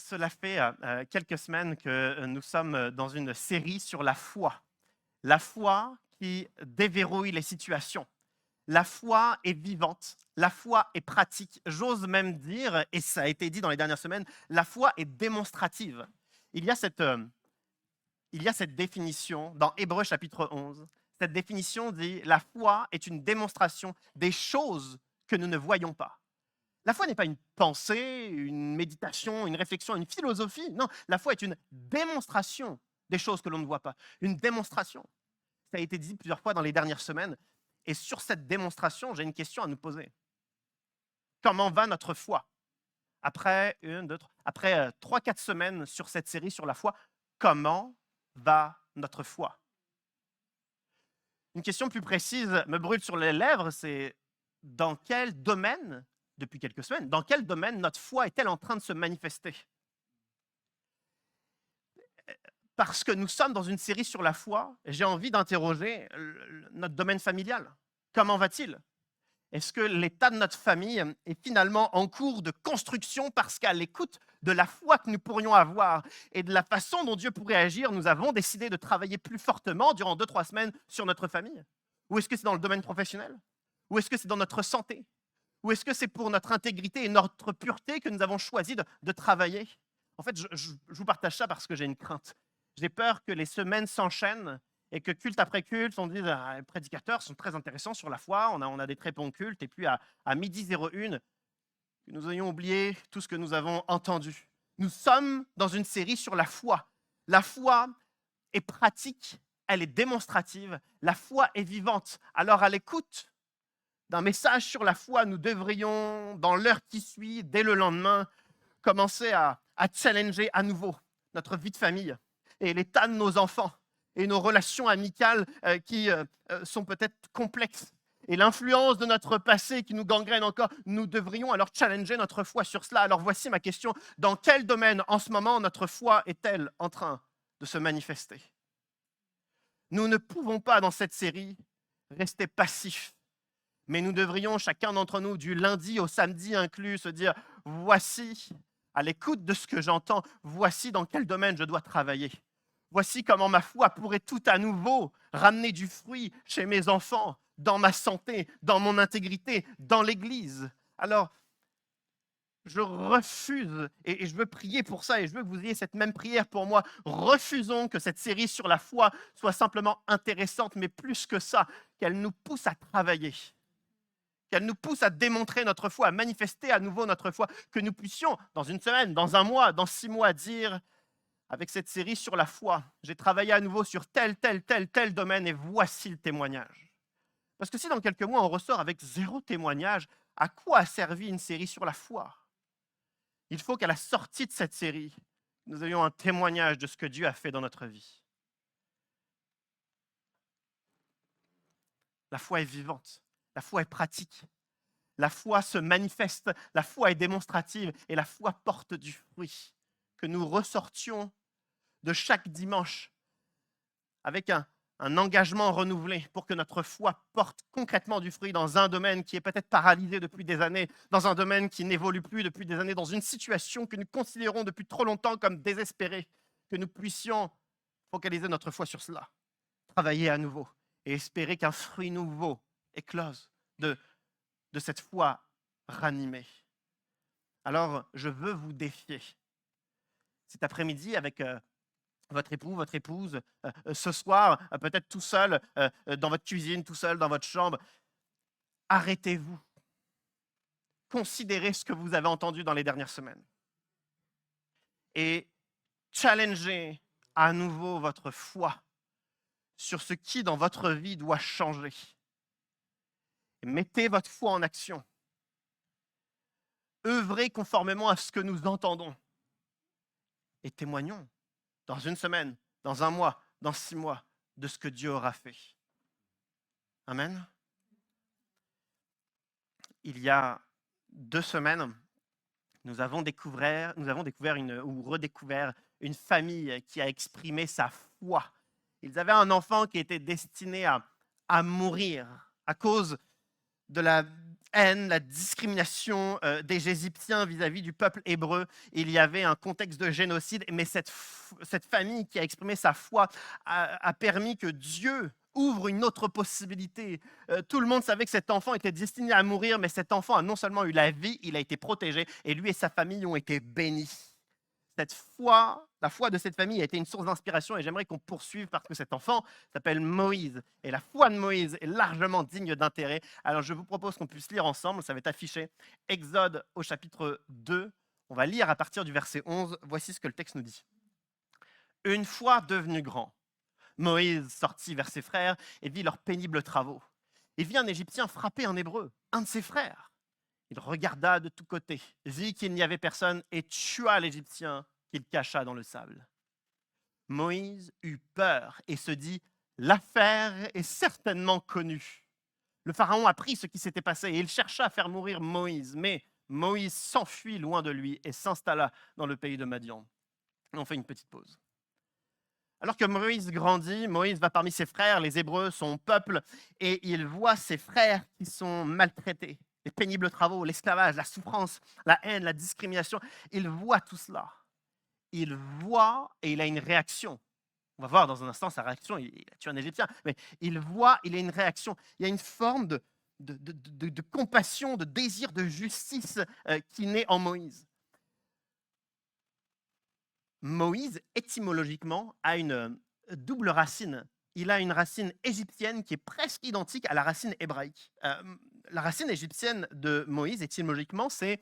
Cela fait quelques semaines que nous sommes dans une série sur la foi. La foi qui déverrouille les situations. La foi est vivante, la foi est pratique. J'ose même dire, et ça a été dit dans les dernières semaines, la foi est démonstrative. Il y a cette, euh, il y a cette définition dans Hébreux chapitre 11. Cette définition dit la foi est une démonstration des choses que nous ne voyons pas. La foi n'est pas une pensée, une méditation, une réflexion, une philosophie. Non, la foi est une démonstration des choses que l'on ne voit pas. Une démonstration. Ça a été dit plusieurs fois dans les dernières semaines. Et sur cette démonstration, j'ai une question à nous poser. Comment va notre foi? Après 3-4 semaines sur cette série sur la foi, comment va notre foi? Une question plus précise me brûle sur les lèvres, c'est dans quel domaine, depuis quelques semaines, dans quel domaine notre foi est-elle en train de se manifester? Parce que nous sommes dans une série sur la foi, j'ai envie d'interroger notre domaine familial. Comment va-t-il? Est-ce que l'état de notre famille est finalement en cours de construction parce qu'à l'écoute de la foi que nous pourrions avoir et de la façon dont Dieu pourrait agir, nous avons décidé de travailler plus fortement durant 2-3 semaines sur notre famille? Ou est-ce que c'est dans le domaine professionnel? Ou est-ce que c'est dans notre santé? Ou est-ce que c'est pour notre intégrité et notre pureté que nous avons choisi de travailler? En fait, je vous partage ça parce que j'ai une crainte. J'ai peur que les semaines s'enchaînent et que culte après culte, on dise ah, les prédicateurs sont très intéressants sur la foi, on a des très bons cultes, et puis à midi 01, que nous ayons oublié tout ce que nous avons entendu. Nous sommes dans une série sur la foi. La foi est pratique, elle est démonstrative, la foi est vivante. Alors à l'écoute d'un message sur la foi, nous devrions, dans l'heure qui suit, dès le lendemain, commencer à challenger à nouveau notre vie de famille et l'état de nos enfants et nos relations amicales qui sont peut-être complexes. Et l'influence de notre passé qui nous gangrène encore, nous devrions alors challenger notre foi sur cela. Alors voici ma question. Dans quel domaine en ce moment notre foi est-elle en train de se manifester? Nous ne pouvons pas dans cette série rester passifs, mais nous devrions, chacun d'entre nous, du lundi au samedi inclus, se dire, voici, à l'écoute de ce que j'entends, voici dans quel domaine je dois travailler. Voici comment ma foi pourrait tout à nouveau ramener du fruit chez mes enfants, dans ma santé, dans mon intégrité, dans l'Église. Alors, je refuse, et je veux prier pour ça, et je veux que vous ayez cette même prière pour moi. Refusons que cette série sur la foi soit simplement intéressante, mais plus que ça, qu'elle nous pousse à travailler, qu'elle nous pousse à démontrer notre foi, à manifester à nouveau notre foi, que nous puissions, dans une semaine, dans un mois, dans 6 mois, dire, avec cette série sur la foi, j'ai travaillé à nouveau sur tel domaine, et voici le témoignage. Parce que si dans quelques mois, on ressort avec 0 témoignage, à quoi a servi une série sur la foi? Il faut qu'à la sortie de cette série, nous ayons un témoignage de ce que Dieu a fait dans notre vie. La foi est vivante, la foi est pratique, la foi se manifeste, la foi est démonstrative et la foi porte du fruit. Que nous ressortions de chaque dimanche avec un engagement renouvelé pour que notre foi porte concrètement du fruit dans un domaine qui est peut-être paralysé depuis des années, dans un domaine qui n'évolue plus depuis des années, dans une situation que nous considérons depuis trop longtemps comme désespérée, que nous puissions focaliser notre foi sur cela, travailler à nouveau et espérer qu'un fruit nouveau éclose de cette foi ranimée. Alors, je veux vous défier cet après-midi avec votre époux, votre épouse, ce soir, peut-être tout seul, dans votre cuisine, tout seul dans votre chambre. Arrêtez-vous. Considérez ce que vous avez entendu dans les dernières semaines. Et challengez à nouveau votre foi sur ce qui, dans votre vie, doit changer. Et mettez votre foi en action. Œuvrez conformément à ce que nous entendons. Et témoignons dans une semaine, dans un mois, dans 6 mois, de ce que Dieu aura fait. Amen. Il y a 2 semaines, nous avons découvert redécouvert une famille qui a exprimé sa foi. Ils avaient un enfant qui était destiné à mourir à cause de la haine, la discrimination des Égyptiens vis-à-vis du peuple hébreu. Il y avait un contexte de génocide, mais cette famille qui a exprimé sa foi a permis que Dieu ouvre une autre possibilité. Tout le monde savait que cet enfant était destiné à mourir, mais cet enfant a non seulement eu la vie, il a été protégé, et lui et sa famille ont été bénis. Cette foi, la foi de cette famille a été une source d'inspiration et j'aimerais qu'on poursuive parce que cet enfant s'appelle Moïse. Et la foi de Moïse est largement digne d'intérêt. Alors je vous propose qu'on puisse lire ensemble, ça va être affiché. Exode au chapitre 2, on va lire à partir du verset 11. Voici ce que le texte nous dit. Une fois devenu grand, Moïse sortit vers ses frères et vit leurs pénibles travaux. Il vit un Égyptien frapper un Hébreu, un de ses frères. Il regarda de tous côtés, vit qu'il n'y avait personne et tua l'Égyptien qu'il cacha dans le sable. Moïse eut peur et se dit, l'affaire est certainement connue. Le Pharaon apprit ce qui s'était passé et il chercha à faire mourir Moïse. Mais Moïse s'enfuit loin de lui et s'installa dans le pays de Madian. On fait une petite pause. Alors que Moïse grandit, Moïse va parmi ses frères, les Hébreux, son peuple, et il voit ses frères qui sont maltraités. Les pénibles travaux, l'esclavage, la souffrance, la haine, la discrimination. Il voit tout cela. Il voit et il a une réaction. On va voir dans un instant sa réaction. Il a tué un Égyptien. Mais il voit, il a une réaction. Il y a une forme de compassion, de désir de justice qui naît en Moïse. Moïse, étymologiquement, a une double racine. Il a une racine égyptienne qui est presque identique à la racine hébraïque. La racine égyptienne de Moïse, étymologiquement, c'est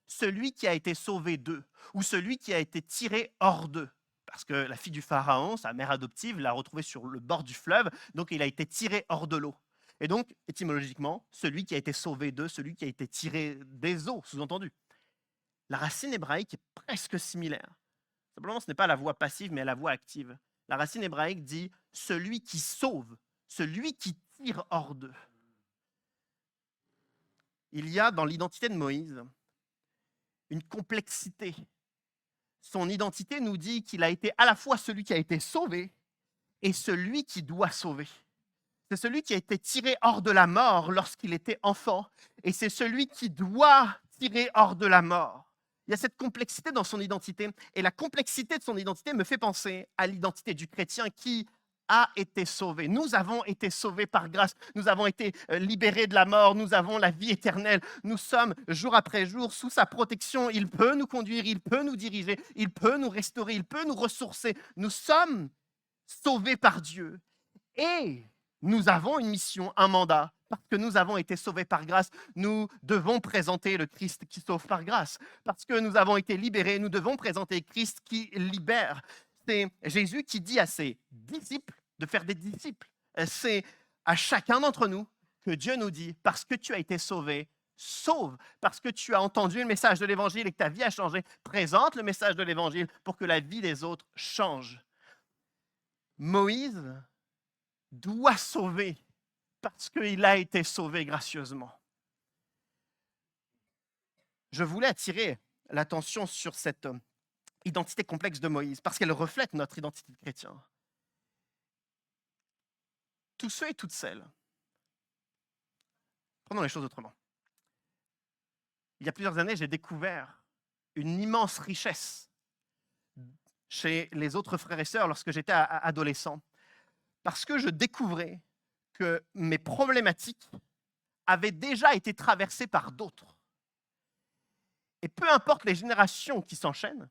celui qui a été sauvé d'eux ou celui qui a été tiré hors d'eux. Parce que la fille du pharaon, sa mère adoptive, l'a retrouvé sur le bord du fleuve, donc il a été tiré hors de l'eau. Et donc, étymologiquement, celui qui a été sauvé d'eux, celui qui a été tiré des eaux, sous-entendu. La racine hébraïque est presque similaire. Simplement, ce n'est pas la voix passive, mais la voix active. La racine hébraïque dit « celui qui sauve, celui qui tire hors d'eux ». Il y a dans l'identité de Moïse une complexité. Son identité nous dit qu'il a été à la fois celui qui a été sauvé et celui qui doit sauver. C'est celui qui a été tiré hors de la mort lorsqu'il était enfant et c'est celui qui doit tirer hors de la mort. Il y a cette complexité dans son identité et la complexité de son identité me fait penser à l'identité du chrétien qui a été sauvé. Nous avons été sauvés par grâce, nous avons été libérés de la mort, nous avons la vie éternelle, nous sommes jour après jour sous sa protection, il peut nous conduire, il peut nous diriger, il peut nous restaurer, il peut nous ressourcer. Nous sommes sauvés par Dieu et nous avons une mission, un mandat. Parce que nous avons été sauvés par grâce, nous devons présenter le Christ qui sauve par grâce. Parce que nous avons été libérés, nous devons présenter Christ qui libère. C'est Jésus qui dit à ses disciples de faire des disciples. C'est à chacun d'entre nous que Dieu nous dit, parce que tu as été sauvé, sauve. Parce que tu as entendu le message de l'Évangile et que ta vie a changé, présente le message de l'Évangile pour que la vie des autres change. Moïse doit sauver parce qu'il a été sauvé gracieusement. Je voulais attirer l'attention sur cette identité complexe de Moïse, parce qu'elle reflète notre identité de chrétien. Tous ceux et toutes celles, prenons les choses autrement. Il y a plusieurs années, j'ai découvert une immense richesse chez les autres frères et sœurs lorsque j'étais adolescent, parce que je découvrais que mes problématiques avaient déjà été traversées par d'autres. Et peu importe les générations qui s'enchaînent,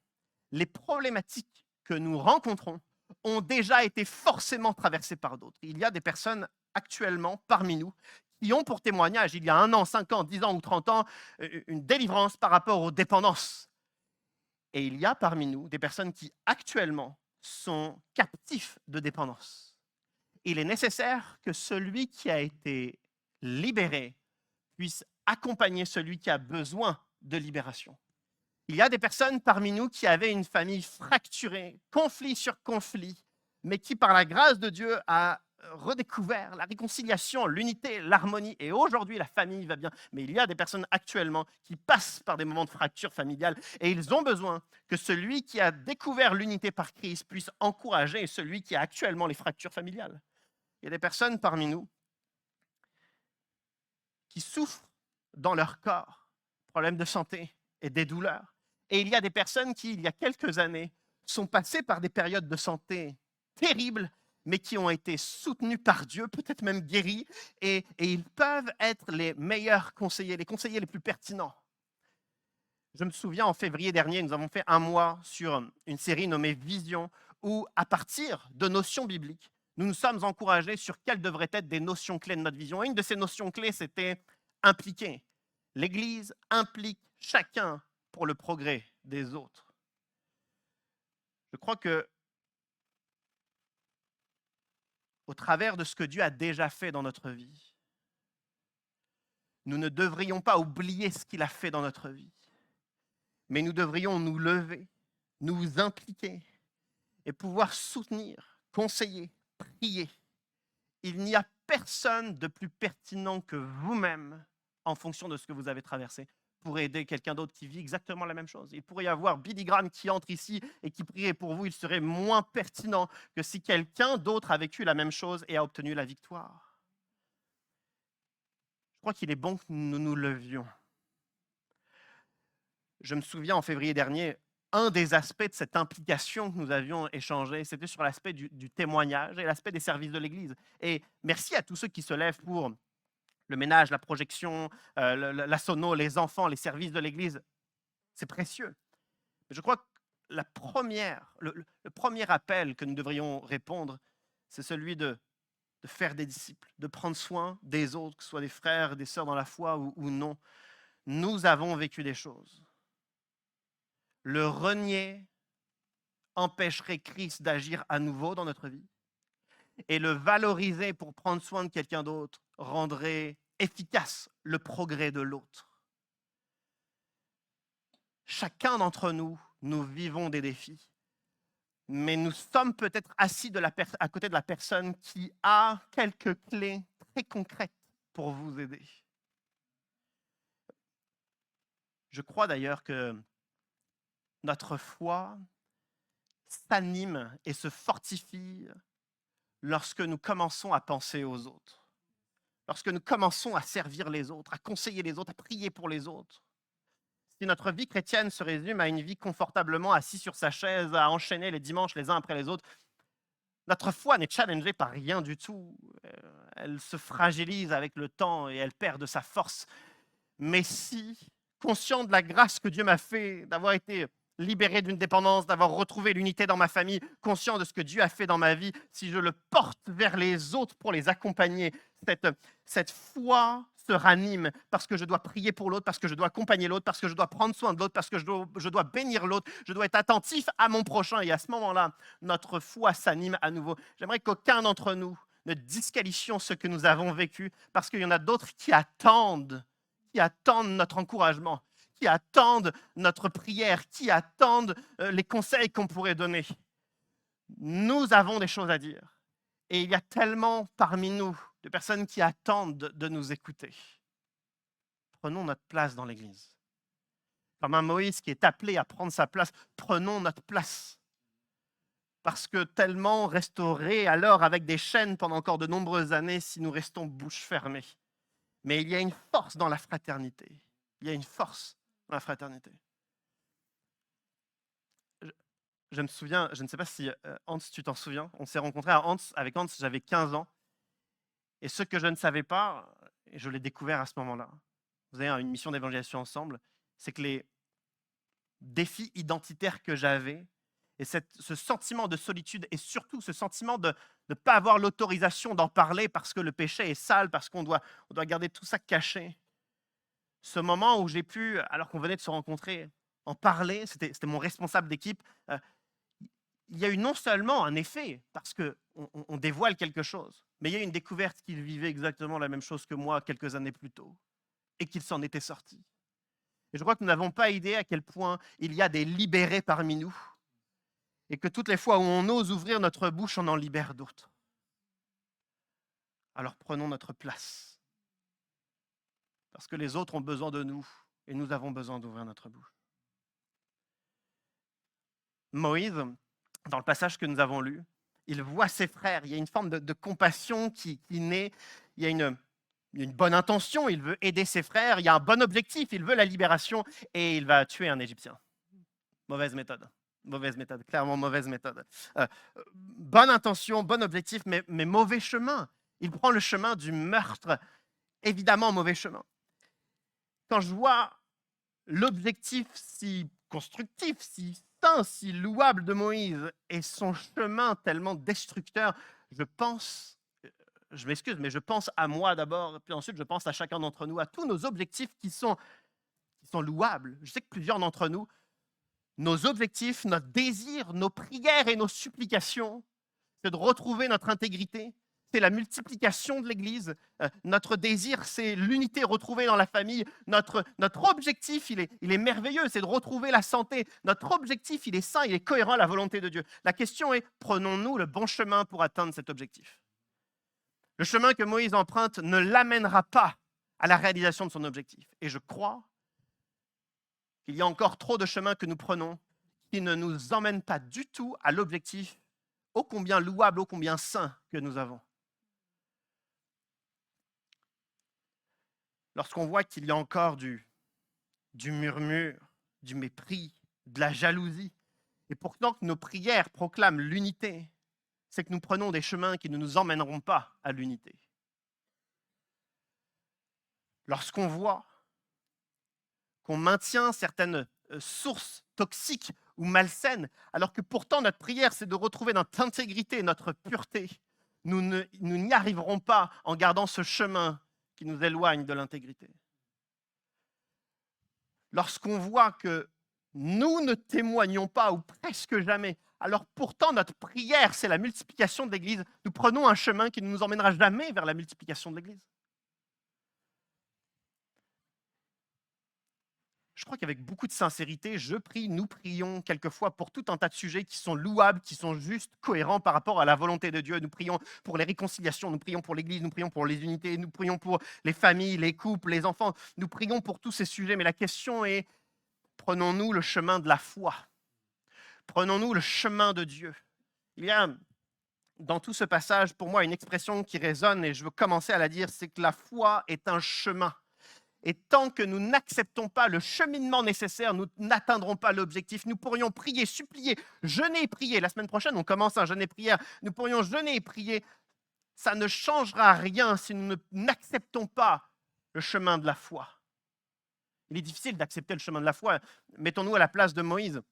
les problématiques que nous rencontrons ont déjà été forcément traversées par d'autres. Il y a des personnes actuellement parmi nous qui ont pour témoignage, il y a 1 an, 5 ans, 10 ans ou 30 ans, une délivrance par rapport aux dépendances. Et il y a parmi nous des personnes qui actuellement sont captifs de dépendance. Il est nécessaire que celui qui a été libéré puisse accompagner celui qui a besoin de libération. Il y a des personnes parmi nous qui avaient une famille fracturée, conflit sur conflit, mais qui, par la grâce de Dieu, a redécouvert la réconciliation, l'unité, l'harmonie, et aujourd'hui, la famille va bien. Mais il y a des personnes actuellement qui passent par des moments de fracture familiale, et ils ont besoin que celui qui a découvert l'unité par Christ puisse encourager celui qui a actuellement les fractures familiales. Il y a des personnes parmi nous qui souffrent dans leur corps, problèmes de santé et des douleurs. Et il y a des personnes qui, il y a quelques années, sont passées par des périodes de santé terribles, mais qui ont été soutenues par Dieu, peut-être même guéries, et ils peuvent être les meilleurs conseillers, les conseillers les plus pertinents. Je me souviens, en février dernier, nous avons fait un mois sur une série nommée Vision, où, à partir de notions bibliques, nous nous sommes encouragés sur quelles devraient être des notions clés de notre vision. Et une de ces notions clés, c'était impliquer. L'Église implique chacun pour le progrès des autres. Je crois que, au travers de ce que Dieu a déjà fait dans notre vie, nous ne devrions pas oublier ce qu'il a fait dans notre vie, mais nous devrions nous lever, nous impliquer et pouvoir soutenir, conseiller, prier. Il n'y a personne de plus pertinent que vous-même en fonction de ce que vous avez traversé pour aider quelqu'un d'autre qui vit exactement la même chose. Il pourrait y avoir Billy Graham qui entre ici et qui prierait pour vous, il serait moins pertinent que si quelqu'un d'autre a vécu la même chose et a obtenu la victoire. Je crois qu'il est bon que nous nous levions. Je me souviens en février dernier, un des aspects de cette implication que nous avions échangé, c'était sur l'aspect du témoignage et l'aspect des services de l'Église. Et merci à tous ceux qui se lèvent pour le ménage, la projection, la sono, les enfants, les services de l'Église. C'est précieux. Mais je crois que le premier appel que nous devrions répondre, c'est celui de faire des disciples, de prendre soin des autres, que ce soit des frères, des sœurs dans la foi ou non. Nous avons vécu des choses. Le renier empêcherait Christ d'agir à nouveau dans notre vie. Et le valoriser pour prendre soin de quelqu'un d'autre rendrait efficace le progrès de l'autre. Chacun d'entre nous, nous vivons des défis. Mais nous sommes peut-être assis à côté de la personne qui a quelques clés très concrètes pour vous aider. Je crois d'ailleurs que notre foi s'anime et se fortifie lorsque nous commençons à penser aux autres, lorsque nous commençons à servir les autres, à conseiller les autres, à prier pour les autres. Si notre vie chrétienne se résume à une vie confortablement assise sur sa chaise, à enchaîner les dimanches les uns après les autres, notre foi n'est challengée par rien du tout. Elle se fragilise avec le temps et elle perd de sa force. Mais si, conscient de la grâce que Dieu m'a fait, d'avoir été libéré d'une dépendance, d'avoir retrouvé l'unité dans ma famille, conscient de ce que Dieu a fait dans ma vie, si je le porte vers les autres pour les accompagner, cette foi se ranime parce que je dois prier pour l'autre, parce que je dois accompagner l'autre, parce que je dois prendre soin de l'autre, parce que je dois bénir l'autre, je dois être attentif à mon prochain. Et à ce moment-là, notre foi s'anime à nouveau. J'aimerais qu'aucun d'entre nous ne disqualifions ce que nous avons vécu parce qu'il y en a d'autres qui attendent notre encouragement, qui attendent notre prière, qui attendent les conseils qu'on pourrait donner. Nous avons des choses à dire. Et il y a tellement parmi nous de personnes qui attendent de nous écouter. Prenons notre place dans l'Église. Comme un Moïse qui est appelé à prendre sa place, prenons notre place. Parce que tellement restaurés alors avec des chaînes pendant encore de nombreuses années si nous restons bouche fermée. Mais il y a une force dans la fraternité. Il y a une force dans la fraternité. Je me souviens, je ne sais pas si Hans, tu t'en souviens, on s'est rencontrés avec Hans, j'avais 15 ans. Et ce que je ne savais pas, et je l'ai découvert à ce moment-là, vous avez une mission d'évangélisation ensemble, c'est que les défis identitaires que j'avais, et ce sentiment de solitude, et surtout ce sentiment de ne pas avoir l'autorisation d'en parler parce que le péché est sale, parce qu'on doit garder tout ça caché. Ce moment où j'ai pu, alors qu'on venait de se rencontrer, en parler, c'était mon responsable d'équipe, il y a eu non seulement un effet, parce qu'on dévoile quelque chose, mais il y a eu une découverte qu'il vivait exactement la même chose que moi quelques années plus tôt, et qu'il s'en était sorti. Et je crois que nous n'avons pas idée à quel point il y a des libérés parmi nous, et que toutes les fois où on ose ouvrir notre bouche, on en libère d'autres. Alors prenons notre place, parce que les autres ont besoin de nous, et nous avons besoin d'ouvrir notre bouche. Moïse, dans le passage que nous avons lu, il voit ses frères, il y a une forme de compassion qui naît, il y a Il a une bonne intention, il veut aider ses frères, il y a un bon objectif, il veut la libération et il va tuer un Égyptien. Mauvaise méthode. Mauvaise méthode, clairement mauvaise méthode. Bonne intention, bon objectif, mais mauvais chemin. Il prend le chemin du meurtre, évidemment mauvais chemin. Quand je vois l'objectif si constructif, si saint, si louable de Moïse et son chemin tellement destructeur, je pense, je m'excuse, mais je pense à moi d'abord, puis ensuite je pense à chacun d'entre nous, à tous nos objectifs qui sont louables. Je sais que plusieurs d'entre nous, nos objectifs, notre désir, nos prières et nos supplications, c'est de retrouver notre intégrité, c'est la multiplication de l'Église. Notre désir, c'est l'unité retrouvée dans la famille. Notre objectif, il est merveilleux, c'est de retrouver la santé. Notre objectif, il est sain, il est cohérent à la volonté de Dieu. La question est, prenons-nous le bon chemin pour atteindre cet objectif? Le chemin que Moïse emprunte ne l'amènera pas à la réalisation de son objectif. Et je crois qu'il y a encore trop de chemins que nous prenons qui ne nous emmènent pas du tout à l'objectif ô combien louable, ô combien saint que nous avons. Lorsqu'on voit qu'il y a encore du murmure, du mépris, de la jalousie, et pourtant que nos prières proclament l'unité, c'est que nous prenons des chemins qui ne nous emmèneront pas à l'unité. Lorsqu'on voit qu'on maintient certaines sources toxiques ou malsaines, alors que pourtant notre prière, c'est de retrouver notre intégrité, notre pureté, nous n'y arriverons pas en gardant ce chemin qui nous éloigne de l'intégrité. Lorsqu'on voit que nous ne témoignons pas, ou presque jamais, alors pourtant notre prière, c'est la multiplication de l'Église, nous prenons un chemin qui ne nous emmènera jamais vers la multiplication de l'Église. Je crois qu'avec beaucoup de sincérité, je prie, nous prions quelquefois pour tout un tas de sujets qui sont louables, qui sont justes, cohérents par rapport à la volonté de Dieu. Nous prions pour les réconciliations, nous prions pour l'Église, nous prions pour les unités, nous prions pour les familles, les couples, les enfants. Nous prions pour tous ces sujets, mais la question est, prenons-nous le chemin de la foi? Prenons-nous le chemin de Dieu? Il y a dans tout ce passage, pour moi, une expression qui résonne et je veux commencer à la dire, c'est que la foi est un chemin. Et tant que nous n'acceptons pas le cheminement nécessaire, nous n'atteindrons pas l'objectif. Nous pourrions prier, supplier, jeûner et prier. La semaine prochaine, on commence un jeûne et prière. Nous pourrions jeûner et prier. Ça ne changera rien si nous n'acceptons pas le chemin de la foi. Il est difficile d'accepter le chemin de la foi. Mettons-nous à la place de Moïse.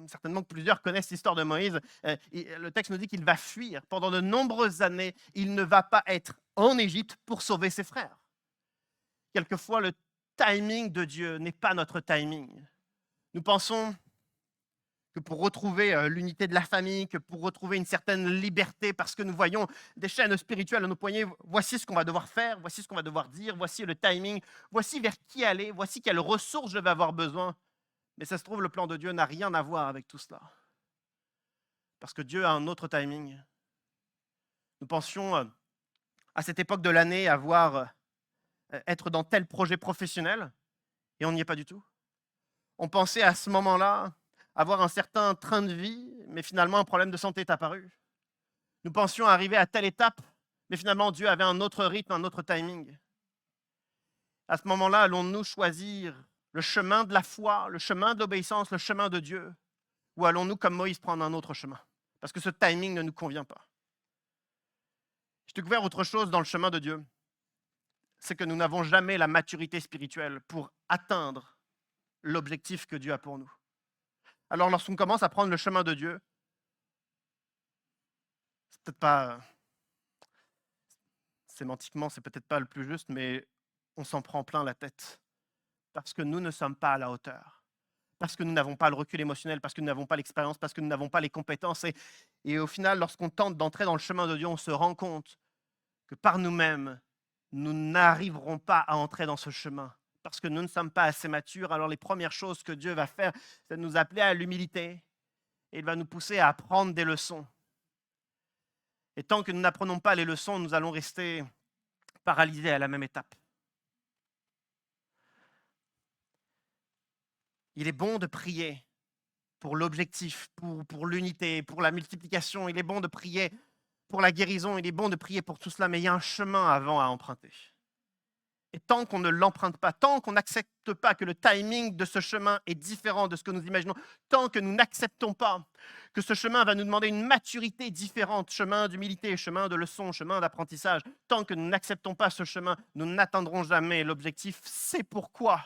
Certainement que plusieurs connaissent l'histoire de Moïse, le texte nous dit qu'il va fuir. Pendant de nombreuses années, il ne va pas être en Égypte pour sauver ses frères. Quelquefois, le timing de Dieu n'est pas notre timing. Nous pensons que pour retrouver l'unité de la famille, que pour retrouver une certaine liberté, parce que nous voyons des chaînes spirituelles à nos poignets, voici ce qu'on va devoir faire, voici ce qu'on va devoir dire, voici le timing, voici vers qui aller, voici quelles ressources je vais avoir besoin. Mais ça se trouve, le plan de Dieu n'a rien à voir avec tout cela. Parce que Dieu a un autre timing. Nous pensions à cette époque de l'année être dans tel projet professionnel et on n'y est pas du tout. On pensait à ce moment-là avoir un certain train de vie, mais finalement un problème de santé est apparu. Nous pensions arriver à telle étape, mais finalement Dieu avait un autre rythme, un autre timing. À ce moment-là, allons-nous choisir le chemin de la foi, le chemin de l'obéissance, le chemin de Dieu, ou allons-nous, comme Moïse, prendre un autre chemin? Parce que ce timing ne nous convient pas. J'ai découvert autre chose dans le chemin de Dieu, c'est que nous n'avons jamais la maturité spirituelle pour atteindre l'objectif que Dieu a pour nous. Alors, lorsqu'on commence à prendre le chemin de Dieu, c'est peut-être pas, sémantiquement, c'est peut-être pas le plus juste, mais on s'en prend plein la tête. Parce que nous ne sommes pas à la hauteur, parce que nous n'avons pas le recul émotionnel, parce que nous n'avons pas l'expérience, parce que nous n'avons pas les compétences. Et au final, lorsqu'on tente d'entrer dans le chemin de Dieu, on se rend compte que par nous-mêmes, nous n'arriverons pas à entrer dans ce chemin, parce que nous ne sommes pas assez matures. Alors les premières choses que Dieu va faire, c'est de nous appeler à l'humilité, et il va nous pousser à apprendre des leçons. Et tant que nous n'apprenons pas les leçons, nous allons rester paralysés à la même étape. Il est bon de prier pour l'objectif, pour l'unité, pour la multiplication. Il est bon de prier pour la guérison, il est bon de prier pour tout cela, mais il y a un chemin avant à emprunter. Et tant qu'on ne l'emprunte pas, tant qu'on n'accepte pas que le timing de ce chemin est différent de ce que nous imaginons, tant que nous n'acceptons pas que ce chemin va nous demander une maturité différente, chemin d'humilité, chemin de leçon, chemin d'apprentissage, tant que nous n'acceptons pas ce chemin, nous n'atteindrons jamais l'objectif. C'est pourquoi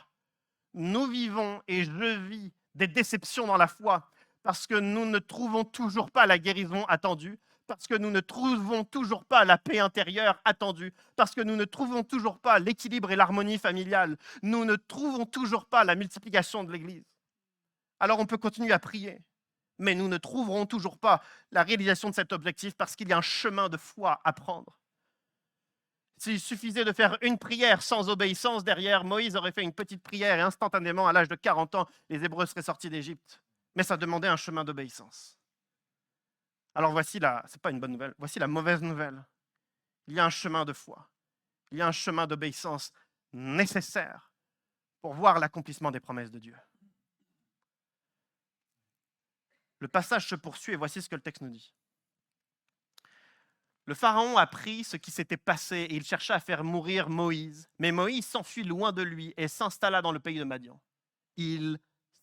nous vivons et je vis des déceptions dans la foi, parce que nous ne trouvons toujours pas la guérison attendue, parce que nous ne trouvons toujours pas la paix intérieure attendue, parce que nous ne trouvons toujours pas l'équilibre et l'harmonie familiale, nous ne trouvons toujours pas la multiplication de l'Église. Alors on peut continuer à prier, mais nous ne trouverons toujours pas la réalisation de cet objectif parce qu'il y a un chemin de foi à prendre. S'il suffisait de faire une prière sans obéissance derrière, Moïse aurait fait une petite prière et instantanément, à l'âge de 40 ans, les Hébreux seraient sortis d'Égypte. Mais ça demandait un chemin d'obéissance. Alors c'est pas une bonne nouvelle, voici la mauvaise nouvelle. Il y a un chemin de foi, il y a un chemin d'obéissance nécessaire pour voir l'accomplissement des promesses de Dieu. Le passage se poursuit et voici ce que le texte nous dit. Le Pharaon apprit ce qui s'était passé et il chercha à faire mourir Moïse. Mais Moïse s'enfuit loin de lui et s'installa dans le pays de Madian. Il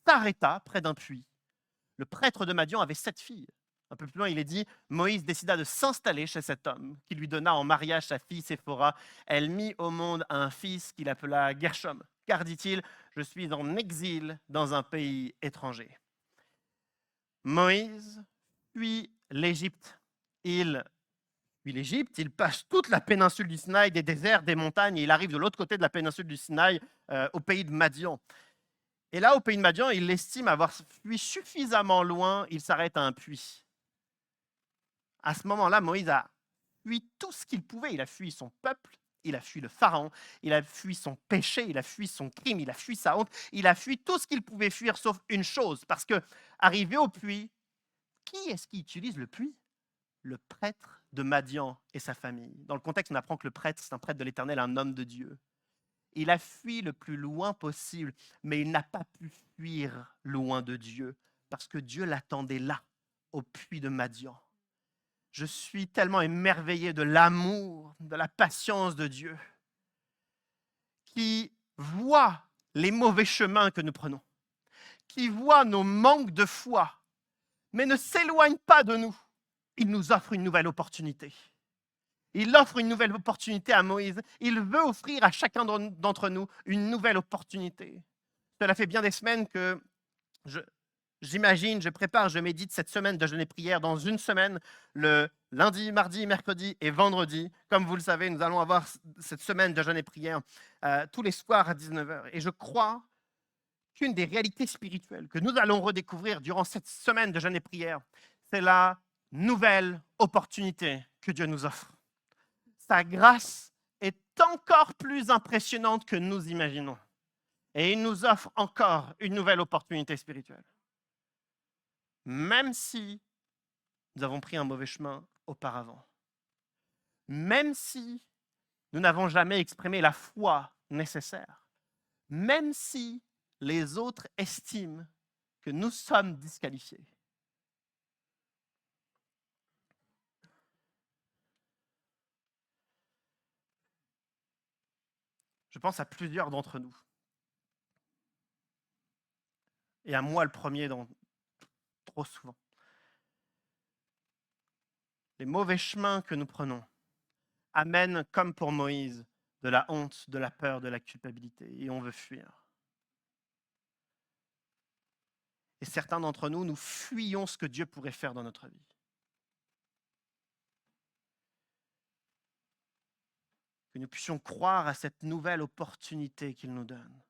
s'arrêta près d'un puits. Le prêtre de Madian avait 7 filles. Un peu plus loin, il est dit, Moïse décida de s'installer chez cet homme, qui lui donna en mariage sa fille Séphora. Elle mit au monde un fils qu'il appela Gershom. Car, dit-il, je suis en exil dans un pays étranger. Moïse fuit l'Égypte. Il passe toute la péninsule du Sinaï, des déserts, des montagnes, et il arrive de l'autre côté de la péninsule du Sinaï, au pays de Madian. Et là, au pays de Madian, il estime avoir fui suffisamment loin, il s'arrête à un puits. À ce moment-là, Moïse a fui tout ce qu'il pouvait. Il a fui son peuple, il a fui le Pharaon, il a fui son péché, il a fui son crime, il a fui sa honte, il a fui tout ce qu'il pouvait fuir sauf une chose. Parce que, arrivé au puits, qui est-ce qui utilise le puits? Le prêtre de Madian et sa famille. Dans le contexte, on apprend que le prêtre, c'est un prêtre de l'Éternel, un homme de Dieu. Il a fui le plus loin possible, mais il n'a pas pu fuir loin de Dieu, parce que Dieu l'attendait là, au puits de Madian. Je suis tellement émerveillé de l'amour, de la patience de Dieu, qui voit les mauvais chemins que nous prenons, qui voit nos manques de foi, mais ne s'éloigne pas de nous. Il nous offre une nouvelle opportunité. Il offre une nouvelle opportunité à Moïse. Il veut offrir à chacun d'entre nous une nouvelle opportunité. Cela fait bien des semaines que je prépare, je médite cette semaine de jeûne et prière. Dans une semaine, le lundi, mardi, mercredi et vendredi, comme vous le savez, nous allons avoir cette semaine de jeûne et prière tous les soirs à 19h. Et je crois qu'une des réalités spirituelles que nous allons redécouvrir durant cette semaine de jeûne et prière, c'est la nouvelle opportunité que Dieu nous offre. Sa grâce est encore plus impressionnante que nous imaginons. Et il nous offre encore une nouvelle opportunité spirituelle. Même si nous avons pris un mauvais chemin auparavant. Même si nous n'avons jamais exprimé la foi nécessaire. Même si les autres estiment que nous sommes disqualifiés. Je pense à plusieurs d'entre nous. Et à moi le premier, trop souvent. Les mauvais chemins que nous prenons amènent, comme pour Moïse, de la honte, de la peur, de la culpabilité. Et on veut fuir. Et certains d'entre nous, nous fuyons ce que Dieu pourrait faire dans notre vie. Que nous puissions croire à cette nouvelle opportunité qu'il nous donne.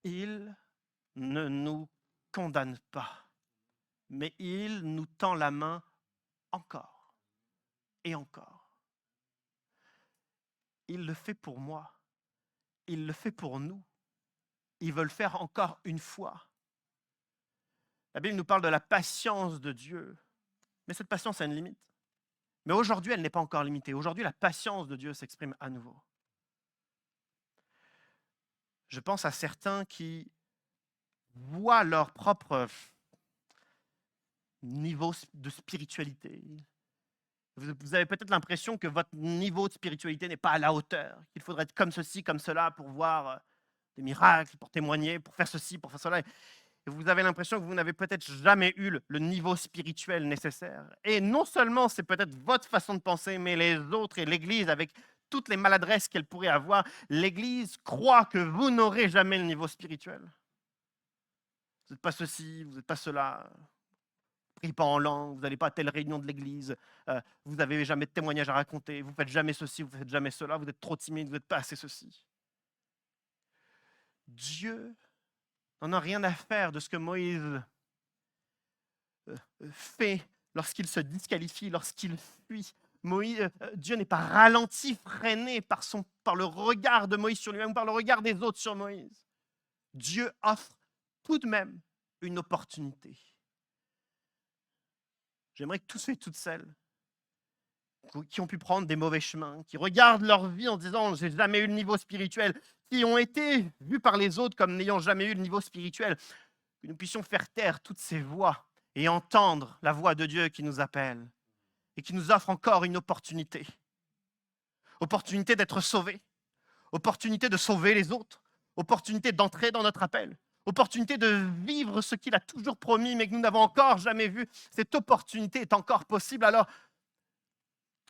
Il ne nous condamne pas, mais il nous tend la main encore et encore. Il le fait pour moi, il le fait pour nous. Il veut le faire encore une fois. La Bible nous parle de la patience de Dieu, mais cette patience a une limite. Mais aujourd'hui, elle n'est pas encore limitée. Aujourd'hui, la patience de Dieu s'exprime à nouveau. Je pense à certains qui voient leur propre niveau de spiritualité. Vous avez peut-être l'impression que votre niveau de spiritualité n'est pas à la hauteur, qu'il faudrait être comme ceci, comme cela pour voir des miracles, pour témoigner, pour faire ceci, pour faire cela. Et vous avez l'impression que vous n'avez peut-être jamais eu le niveau spirituel nécessaire. Et non seulement c'est peut-être votre façon de penser, mais les autres et l'Église, avec toutes les maladresses qu'elle pourrait avoir, l'Église croit que vous n'aurez jamais le niveau spirituel. Vous n'êtes pas ceci, vous n'êtes pas cela. Priez pas en langue, vous n'allez pas à telle réunion de l'Église, vous n'avez jamais de témoignage à raconter, vous faites jamais ceci, vous faites jamais cela, vous êtes trop timide, vous n'êtes pas assez ceci. Dieu n'en a rien à faire de ce que Moïse fait lorsqu'il se disqualifie, lorsqu'il fuit. Dieu n'est pas ralenti, freiné par le regard de Moïse sur lui-même ou par le regard des autres sur Moïse. Dieu offre tout de même une opportunité. J'aimerais que tous ceux et toutes celles qui ont pu prendre des mauvais chemins, qui regardent leur vie en disant « j'ai jamais eu le niveau spirituel », qui ont été vus par les autres comme n'ayant jamais eu le niveau spirituel, que nous puissions faire taire toutes ces voix et entendre la voix de Dieu qui nous appelle et qui nous offre encore une opportunité. Opportunité d'être sauvés, opportunité de sauver les autres, opportunité d'entrer dans notre appel, opportunité de vivre ce qu'il a toujours promis mais que nous n'avons encore jamais vu. Cette opportunité est encore possible, alors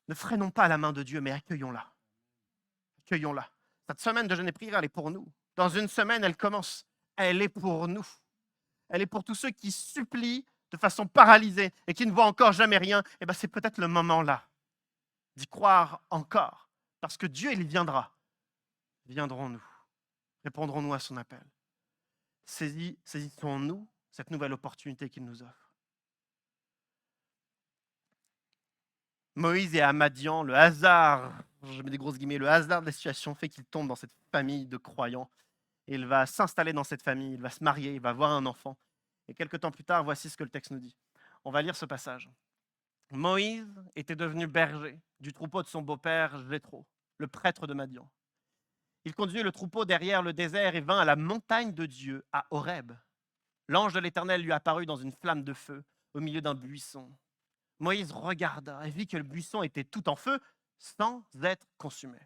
ne freinons pas la main de Dieu, mais accueillons-la. Accueillons-la. Cette semaine de jeûne et prière, elle est pour nous. Dans une semaine, elle commence. Elle est pour nous. Elle est pour tous ceux qui supplient de façon paralysée et qui ne voient encore jamais rien. Eh bien, c'est peut-être le moment là d'y croire encore. Parce que Dieu, il viendra. Viendrons-nous. Répondrons-nous à son appel. Saisissons-nous cette nouvelle opportunité qu'il nous offre. Moïse et à Madian, le hasard, je mets des grosses guillemets, le hasard de la situation fait qu'il tombe dans cette famille de croyants. Et il va s'installer dans cette famille, il va se marier, il va avoir un enfant. Et quelques temps plus tard, voici ce que le texte nous dit. On va lire ce passage. Moïse était devenu berger du troupeau de son beau-père Jéthro, le prêtre de Madian. Il conduisit le troupeau derrière le désert et vint à la montagne de Dieu, à Horeb. L'ange de l'Éternel lui apparut dans une flamme de feu au milieu d'un buisson. Moïse regarda et vit que le buisson était tout en feu sans être consumé.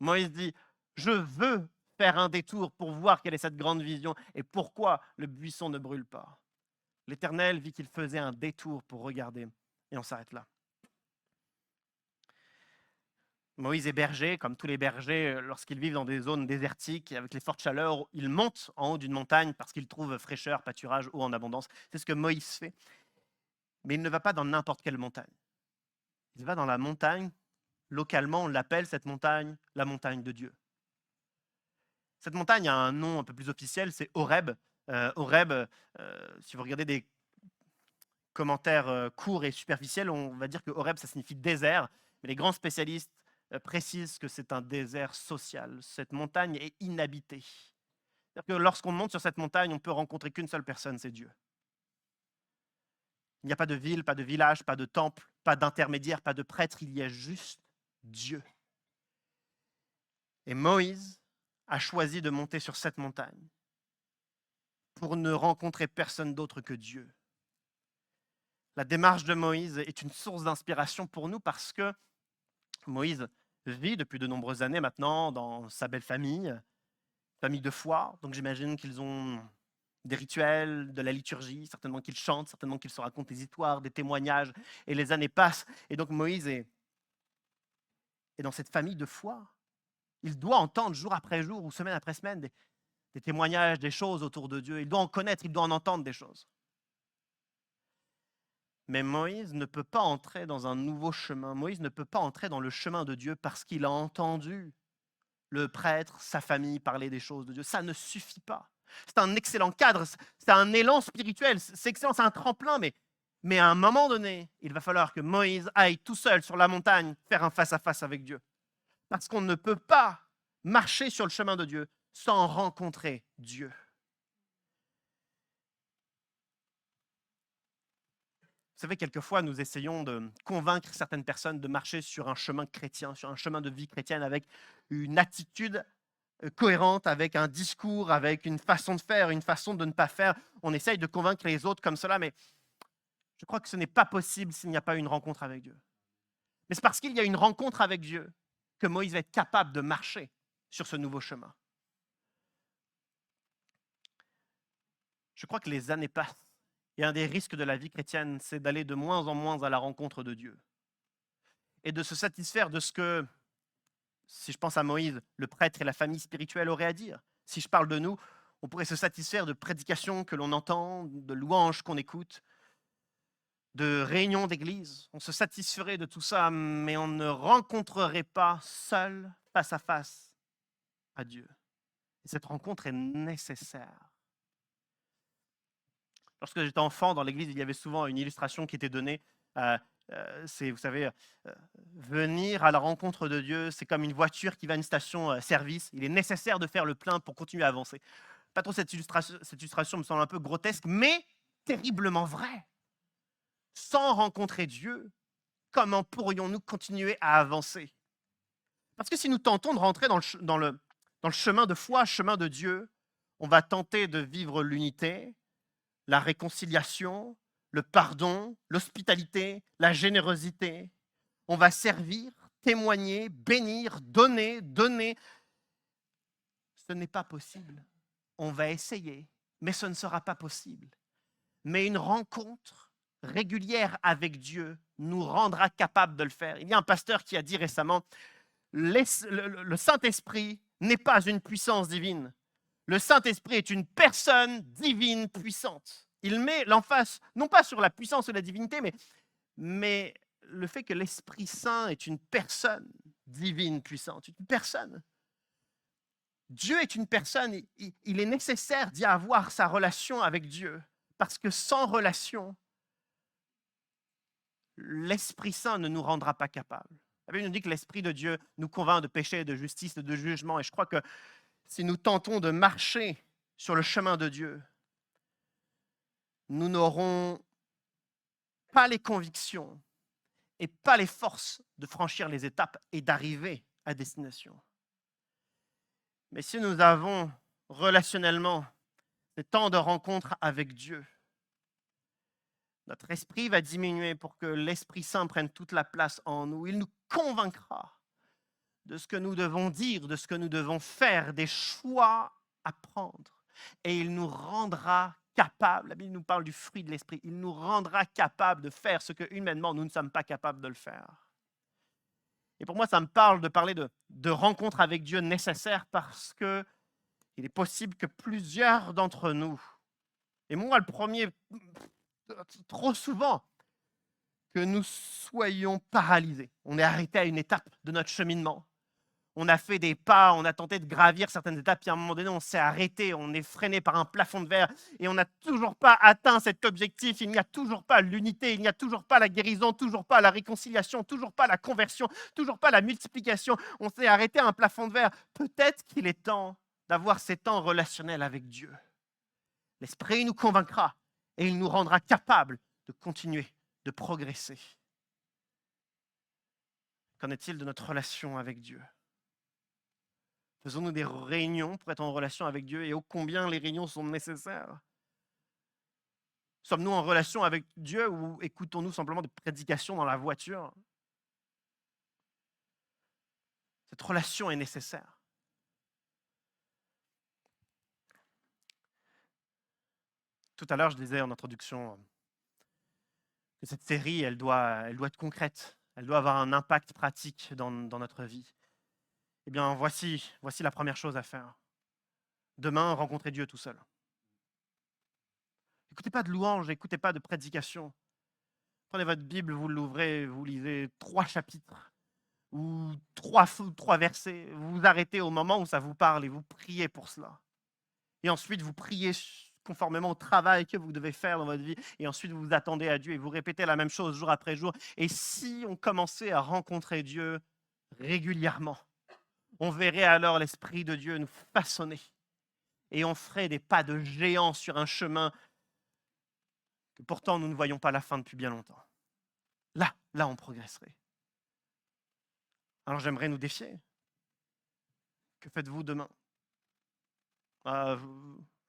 Moïse dit, je veux faire un détour pour voir quelle est cette grande vision et pourquoi le buisson ne brûle pas. L'Éternel vit qu'il faisait un détour pour regarder et on s'arrête là. Moïse est berger, comme tous les bergers, lorsqu'ils vivent dans des zones désertiques, avec les fortes chaleurs, ils montent en haut d'une montagne parce qu'ils trouvent fraîcheur, pâturage, eau en abondance. C'est ce que Moïse fait. Mais il ne va pas dans n'importe quelle montagne. Il va dans la montagne, localement on l'appelle cette montagne, la montagne de Dieu. Cette montagne a un nom un peu plus officiel, c'est Horeb. Horeb, si vous regardez des commentaires courts et superficiels, on va dire que Horeb, ça signifie désert. Mais les grands spécialistes précisent que c'est un désert social. Cette montagne est inhabitée. C'est-à-dire que lorsqu'on monte sur cette montagne, on peut rencontrer qu'une seule personne, c'est Dieu. Il n'y a pas de ville, pas de village, pas de temple, pas d'intermédiaire, pas de prêtre, il y a juste Dieu. Et Moïse a choisi de monter sur cette montagne pour ne rencontrer personne d'autre que Dieu. La démarche de Moïse est une source d'inspiration pour nous parce que Moïse vit depuis de nombreuses années maintenant dans sa belle famille de foi. Donc j'imagine qu'ils ont des rituels, de la liturgie, certainement qu'ils chantent, certainement qu'ils se racontent des histoires, des témoignages, et les années passent. Et donc Moïse est dans cette famille de foi. Il doit entendre jour après jour ou semaine après semaine des témoignages, des choses autour de Dieu. Il doit en connaître, il doit en entendre des choses. Mais Moïse ne peut pas entrer dans un nouveau chemin. Moïse ne peut pas entrer dans le chemin de Dieu parce qu'il a entendu le prêtre, sa famille parler des choses de Dieu. Ça ne suffit pas. C'est un excellent cadre, c'est un élan spirituel, c'est excellent, c'est un tremplin, mais à un moment donné, il va falloir que Moïse aille tout seul sur la montagne faire un face-à-face avec Dieu. Parce qu'on ne peut pas marcher sur le chemin de Dieu sans rencontrer Dieu. Vous savez, quelquefois, nous essayons de convaincre certaines personnes de marcher sur un chemin chrétien, sur un chemin de vie chrétienne avec une attitude cohérente, avec un discours, avec une façon de faire, une façon de ne pas faire. On essaye de convaincre les autres comme cela, mais je crois que ce n'est pas possible s'il n'y a pas une rencontre avec Dieu. Mais c'est parce qu'il y a une rencontre avec Dieu que Moïse va être capable de marcher sur ce nouveau chemin. Je crois que les années passent et un des risques de la vie chrétienne, c'est d'aller de moins en moins à la rencontre de Dieu et de se satisfaire de ce que, si je pense à Moïse, le prêtre et la famille spirituelle auraient à dire. Si je parle de nous, on pourrait se satisfaire de prédications que l'on entend, de louanges qu'on écoute, de réunions d'église. On se satisferait de tout ça, mais on ne rencontrerait pas seul, face à face, à Dieu. Et cette rencontre est nécessaire. Lorsque j'étais enfant, dans l'église, il y avait souvent une illustration qui était donnée. C'est, vous savez, venir à la rencontre de Dieu, c'est comme une voiture qui va à une station-service. Il est nécessaire de faire le plein pour continuer à avancer. Pas trop cette illustration me semble un peu grotesque, mais terriblement vraie. Sans rencontrer Dieu, comment pourrions-nous continuer à avancer? Parce que si nous tentons de rentrer dans le chemin de foi, chemin de Dieu, on va tenter de vivre l'unité, la réconciliation, le pardon, l'hospitalité, la générosité. On va servir, témoigner, bénir, donner. Ce n'est pas possible. On va essayer, mais ce ne sera pas possible. Mais une rencontre régulière avec Dieu nous rendra capables de le faire. Il y a un pasteur qui a dit récemment, le Saint-Esprit n'est pas une puissance divine. Le Saint-Esprit est une personne divine puissante. Il met l'emphase, non pas sur la puissance ou la divinité, mais le fait que l'Esprit Saint est une personne divine puissante, une personne. Dieu est une personne, il est nécessaire d'y avoir sa relation avec Dieu, parce que sans relation, l'Esprit Saint ne nous rendra pas capables. La Bible nous dit que l'Esprit de Dieu nous convainc de péché, de justice, de jugement, et je crois que si nous tentons de marcher sur le chemin de Dieu, nous n'aurons pas les convictions et pas les forces de franchir les étapes et d'arriver à destination. Mais si nous avons relationnellement des temps de rencontre avec Dieu, notre esprit va diminuer pour que l'Esprit Saint prenne toute la place en nous. Il nous convaincra de ce que nous devons dire, de ce que nous devons faire, des choix à prendre. Et il nous rendra capables, la Bible nous parle du fruit de l'Esprit, il nous rendra capables de faire ce que humainement nous ne sommes pas capables de le faire. Et pour moi, ça me parle de parler de rencontres avec Dieu nécessaires parce qu'il est possible que plusieurs d'entre nous, et moi le premier, trop souvent, que nous soyons paralysés. On est arrêté à une étape de notre cheminement. On a fait des pas, on a tenté de gravir certaines étapes, puis à un moment donné, on s'est arrêté, on est freiné par un plafond de verre et on n'a toujours pas atteint cet objectif. Il n'y a toujours pas l'unité, il n'y a toujours pas la guérison, toujours pas la réconciliation, toujours pas la conversion, toujours pas la multiplication. On s'est arrêté à un plafond de verre. Peut-être qu'il est temps d'avoir ces temps relationnels avec Dieu. L'Esprit nous convaincra et il nous rendra capables de continuer, de progresser. Qu'en est-il de notre relation avec Dieu? Faisons-nous des réunions pour être en relation avec Dieu et ô combien les réunions sont nécessaires? Sommes-nous en relation avec Dieu ou écoutons-nous simplement des prédications dans la voiture? Cette relation est nécessaire. Tout à l'heure, je disais en introduction que cette série, elle doit être concrète. Elle doit avoir un impact pratique dans notre vie. Eh bien, voici la première chose à faire. Demain, rencontrez Dieu tout seul. N'écoutez pas de louanges, n'écoutez pas de prédications. Prenez votre Bible, vous l'ouvrez, vous lisez 3 chapitres ou 3 versets. Vous vous arrêtez au moment où ça vous parle et vous priez pour cela. Et ensuite, vous priez conformément au travail que vous devez faire dans votre vie. Et ensuite, vous vous attendez à Dieu et vous répétez la même chose jour après jour. Et si on commençait à rencontrer Dieu régulièrement, on verrait alors l'Esprit de Dieu nous façonner. Et on ferait des pas de géant sur un chemin que pourtant nous ne voyons pas la fin depuis bien longtemps. Là, on progresserait. Alors j'aimerais nous défier. Que faites-vous demain? Je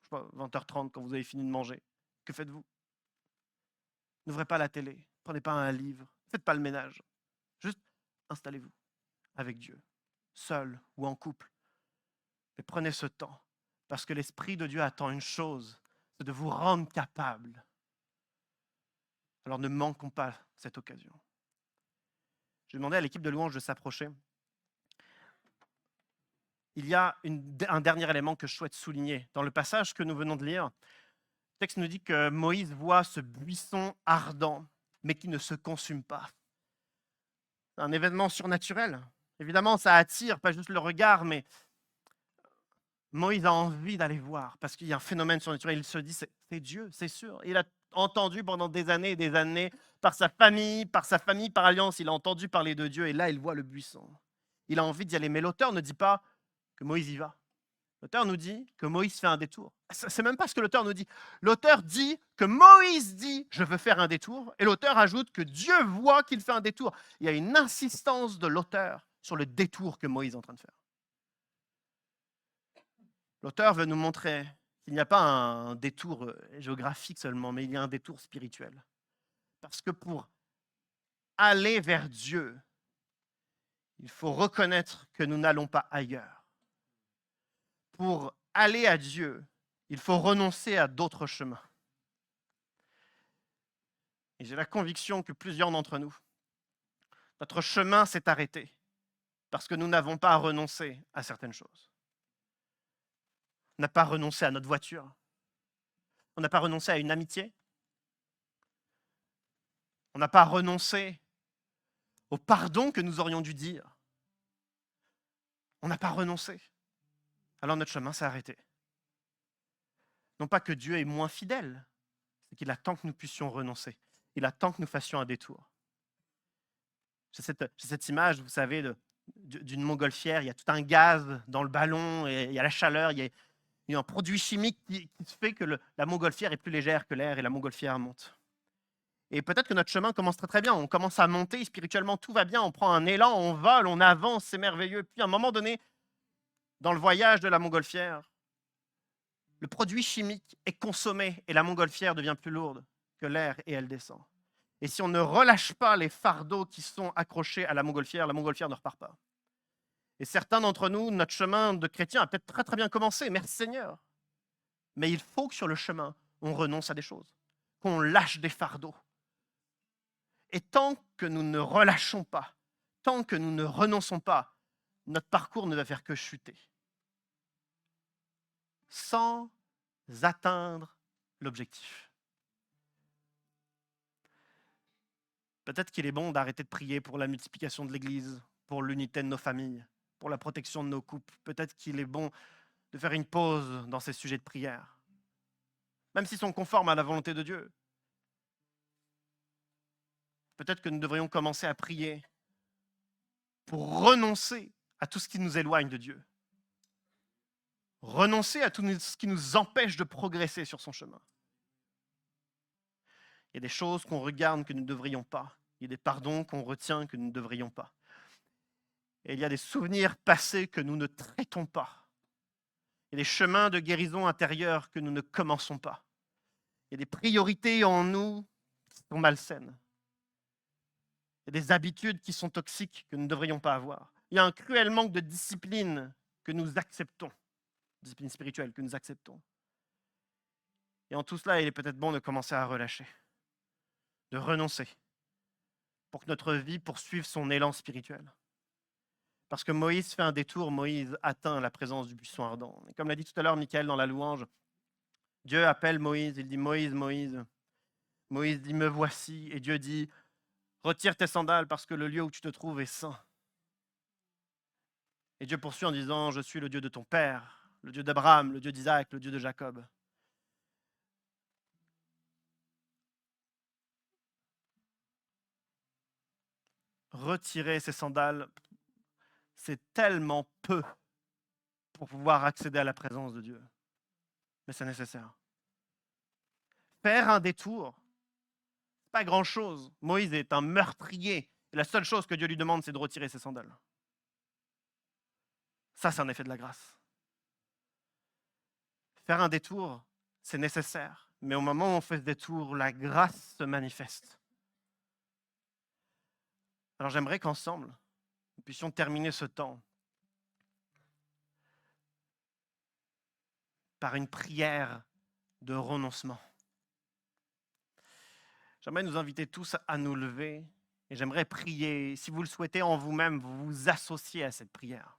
sais pas, 20h30 quand vous avez fini de manger. Que faites-vous? N'ouvrez pas la télé, prenez pas un livre, faites pas le ménage. Juste installez-vous avec Dieu, seul ou en couple. Mais prenez ce temps, parce que l'Esprit de Dieu attend une chose, c'est de vous rendre capable. Alors ne manquons pas cette occasion. Je demandais à l'équipe de louange de s'approcher. Il y a un dernier élément que je souhaite souligner. Dans le passage que nous venons de lire, le texte nous dit que Moïse voit ce buisson ardent, mais qui ne se consume pas. Un événement surnaturel. Évidemment, ça attire pas juste le regard, mais Moïse a envie d'aller voir parce qu'il y a un phénomène surnaturel. Il se dit, c'est Dieu, c'est sûr. Il a entendu pendant des années et des années, par sa famille, par alliance, il a entendu parler de Dieu et là, il voit le buisson. Il a envie d'y aller, mais l'auteur ne dit pas que Moïse y va. L'auteur nous dit que Moïse fait un détour. C'est même pas ce que l'auteur nous dit. L'auteur dit que Moïse dit « je veux faire un détour » et l'auteur ajoute que Dieu voit qu'il fait un détour. Il y a une insistance de l'auteur sur le détour que Moïse est en train de faire. L'auteur veut nous montrer qu'il n'y a pas un détour géographique seulement, mais il y a un détour spirituel. Parce que pour aller vers Dieu, il faut reconnaître que nous n'allons pas ailleurs. Pour aller à Dieu, il faut renoncer à d'autres chemins. Et j'ai la conviction que plusieurs d'entre nous, notre chemin s'est arrêté parce que nous n'avons pas renoncé à certaines choses. On n'a pas renoncé à notre voiture. On n'a pas renoncé à une amitié. On n'a pas renoncé au pardon que nous aurions dû dire. On n'a pas renoncé. Alors notre chemin s'est arrêté. Non pas que Dieu est moins fidèle, c'est qu'il attend que nous puissions renoncer. Il attend que nous fassions un détour. J'ai cette image, vous savez, d'une montgolfière. Il y a tout un gaz dans le ballon, et il y a la chaleur, il y a un produit chimique qui fait que la montgolfière est plus légère que l'air et la montgolfière monte. Et peut-être que notre chemin commence très très bien. On commence à monter, spirituellement tout va bien, on prend un élan, on vole, on avance, c'est merveilleux. Puis à un moment donné, dans le voyage de la montgolfière, le produit chimique est consommé et la montgolfière devient plus lourde que l'air et elle descend. Et si on ne relâche pas les fardeaux qui sont accrochés à la montgolfière ne repart pas. Et certains d'entre nous, notre chemin de chrétien a peut-être très très bien commencé, merci Seigneur. Mais il faut que sur le chemin, on renonce à des choses, qu'on lâche des fardeaux. Et tant que nous ne relâchons pas, tant que nous ne renonçons pas, notre parcours ne va faire que chuter. Sans atteindre l'objectif. Peut-être qu'il est bon d'arrêter de prier pour la multiplication de l'Église, pour l'unité de nos familles, pour la protection de nos couples. Peut-être qu'il est bon de faire une pause dans ces sujets de prière, même s'ils sont conformes à la volonté de Dieu. Peut-être que nous devrions commencer à prier pour renoncer à tout ce qui nous éloigne de Dieu. Renoncer à tout ce qui nous empêche de progresser sur son chemin. Il y a des choses qu'on regarde que nous ne devrions pas. Il y a des pardons qu'on retient que nous ne devrions pas. Et il y a des souvenirs passés que nous ne traitons pas. Il y a des chemins de guérison intérieure que nous ne commençons pas. Il y a des priorités en nous qui sont malsaines. Il y a des habitudes qui sont toxiques que nous ne devrions pas avoir. Il y a un cruel manque de discipline que nous acceptons. Discipline spirituelle que nous acceptons. Et en tout cela, il est peut-être bon de commencer à relâcher, de renoncer, pour que notre vie poursuive son élan spirituel. Parce que Moïse fait un détour, Moïse atteint la présence du buisson ardent. Et comme l'a dit tout à l'heure Michael dans la louange, Dieu appelle Moïse, il dit « Moïse, Moïse ». Moïse dit « Me voici ». Et Dieu dit « Retire tes sandales parce que le lieu où tu te trouves est saint ». Et Dieu poursuit en disant « Je suis le Dieu de ton père ». Le Dieu d'Abraham, le Dieu d'Isaac, le Dieu de Jacob. Retirer ses sandales, c'est tellement peu pour pouvoir accéder à la présence de Dieu. Mais c'est nécessaire. Faire un détour, c'est pas grand-chose. Moïse est un meurtrier. Et la seule chose que Dieu lui demande, c'est de retirer ses sandales. Ça, c'est un effet de la grâce. Faire un détour, c'est nécessaire. Mais au moment où on fait ce détour, la grâce se manifeste. Alors j'aimerais qu'ensemble, nous puissions terminer ce temps par une prière de renoncement. J'aimerais nous inviter tous à nous lever et j'aimerais prier. Si vous le souhaitez en vous-même, vous vous associez à cette prière.